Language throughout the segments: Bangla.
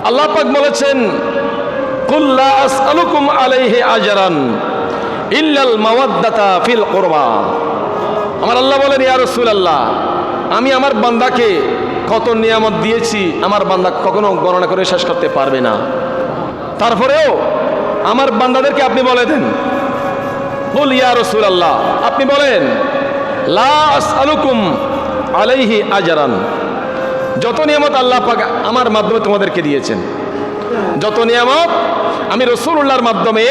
আল্লাহ পাক বলেছেন কুল লা আসআলুকুম আলাইহি আজরান ইল্লাল মাওয়াদ্দাতা ফিল কুরবা। আমার আল্লাহ বলেন ইয়া রাসূলুল্লাহ, আমি আমার বান্দাকে কত নিয়ামত দিয়েছি আমার বান্দা কখনো গণনা করে শেষ করতে পারবে না। তারপরেও আমার বান্দাদেরকে আপনি বলে দেন, কুল ইয়া রাসূলুল্লাহ, আপনি বলেন লা আসআলুকুম আলাইহি আজরান, যত নিয়ামত আল্লাহ পাক আমার মাধ্যমে তোমাদেরকে দিয়েছেন, যত নিয়ামত আমি রাসূলুল্লাহর মাধ্যমে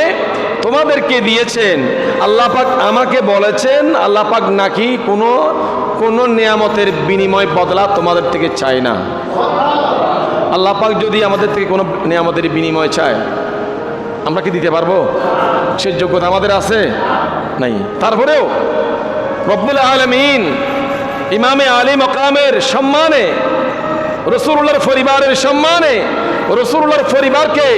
তোমাদেরকে দিয়েছেন, আল্লাহ পাক আমাকে বলেছেন আল্লাহ পাক নাকি কোনো নিয়ামতের বিনিময় বদলা তোমাদের থেকে চায় না। আল্লাহ পাক যদি আমাদের থেকে কোনো নিয়ামতের বিনিময় চায় আমরা কি দিতে পারবো? সে যোগ্যতা আমাদের আছে নাই। তারপরেও রব্বুল আলামিন ইমামে আলী মাকামের সম্মানে, রাসূলুল্লাহর পরিবারের সম্মানে, রাসূলুল্লাহর পরিবারকে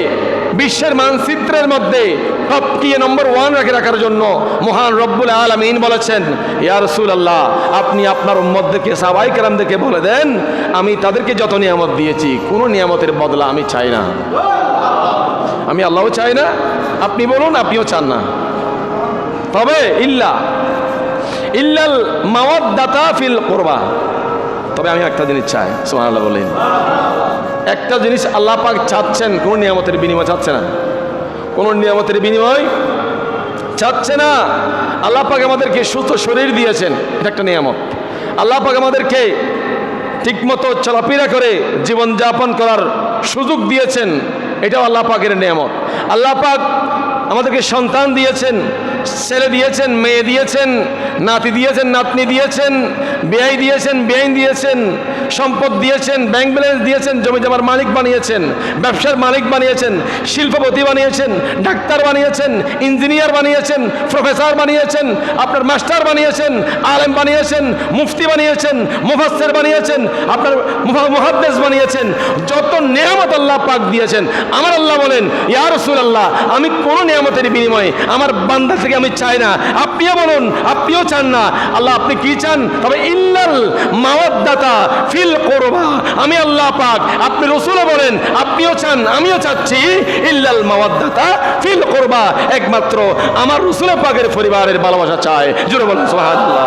বিশ্বের মানচিত্রের মধ্যে টপ কিয়ে নম্বর 1 রাখার জন্য মহান রব্বুল আলামিন বলেছেন ইয়া রাসূলুল্লাহ, আপনি আপনার উম্মতদেরকে সাহাবায়ে কেরামদেরকে বলে দেন আমি তাদেরকে যত নিয়ামত দিয়েছি কোনো নিয়ামতের বদলা আমি চাই না। আমি আল্লাহও চাই না, আপনি বলুন আপনিও চান না। তবে ইল্লাল মাওয়াদ্দাতা ফিল কুরবা, তবে আমি একটা জিনিস চাই। সুবহানাল্লাহ বলেন, একটা জিনিস আল্লাহ পাক চাচ্ছেন, কোনো নিয়ামতের বিনিময় চাচ্ছে না, কোনো নিয়ামতের বিনিময় চাচ্ছে না। আল্লাহ পাক আমাদেরকে সুস্থ শরীর দিয়েছেন, এটা একটা নিয়ামত। আল্লাহ পাক আমাদেরকে ঠিকমতো চলাফেরা করে জীবনযাপন করার সুযোগ দিয়েছেন, এটাও আল্লাহ পাকের নিয়ামত। আল্লাহ পাক আমাদেরকে সন্তান দিয়েছেন, ছেলে দিয়েছেন, মেয়ে দিয়েছেন, নাতি দিয়েছেন, নাতনি দিয়েছেন, বেয়াই দিয়েছেন, বেআইন দিয়েছেন, সম্পদ দিয়েছেন, ব্যাংক ব্যালেন্স দিয়েছেন, জমি জমার মালিক বানিয়েছেন, ব্যবসার মালিক বানিয়েছেন, শিল্পপতি বানিয়েছেন, ডাক্তার বানিয়েছেন, ইঞ্জিনিয়ার বানিয়েছেন, প্রফেসর বানিয়েছেন, আপনার মাস্টার বানিয়েছেন, আলেম বানিয়েছেন, মুফতি বানিয়েছেন, মুফাসসির বানিয়েছেন, আপনার মুহাদ্দিস বানিয়েছেন। যত নিয়ামত আল্লাহ পাক দিয়েছেন, আমার আল্লাহ বলেন ইয়া রাসূলুল্লাহ, আমি কোন নিয়ামতের বিনিময়ে আমার বান্দা থেকে আমি চাই না। আপনিও বলুন আপনিও চান না। আল্লাহ আপনি কি চান? তবে ইল্লাল মাওয়াদ্দাতা ফিল কুরবা, আমি আল্লাহ পাক, আপনি রাসূলও বলেন আপনিও চান আমিও চাচ্ছি, ইল্লাল মাওয়াদ্দাতা ফিল কুরবা, একমাত্র আমার রাসূল পাকের পরিবারের ভালোবাসা চায়। জোরে বলুন সুবহানাল্লাহ।